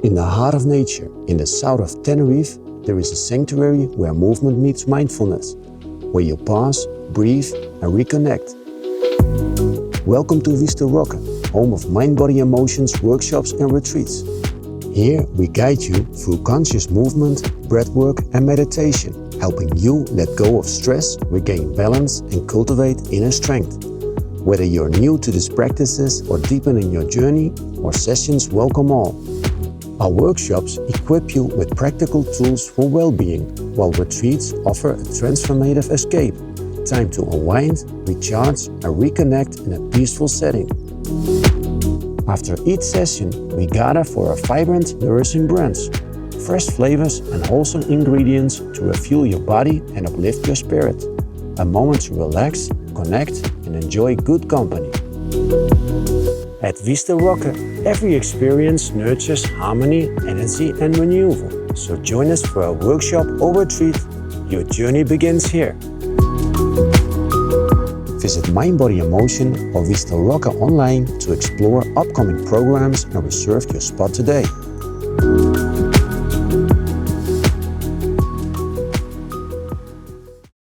In the heart of nature, in the south of Tenerife, there is a sanctuary where movement meets mindfulness, where you pause, breathe, and reconnect. Welcome to VistalRoque, home of MindBodyInMotion's workshops and retreats. Here we guide you through conscious movement, breathwork, and meditation, helping you let go of stress, regain balance, and cultivate inner strength. Whether you're new to these practices or deepening your journey, our sessions welcome all. Our workshops equip you with practical tools for well-being, while retreats offer a transformative escape, time to unwind, recharge, and reconnect in a peaceful setting. After each session, we gather for a vibrant, nourishing brunch, fresh flavors and wholesome ingredients to refuel your body and uplift your spirit. A moment to relax, connect, and enjoy good company. At VistalRoque, every experience nurtures harmony, energy, and renewal. So join us for a workshop or retreat. Your journey begins here. Visit MindBodyInMotion or VistalRoque online to explore upcoming programs and reserve your spot today.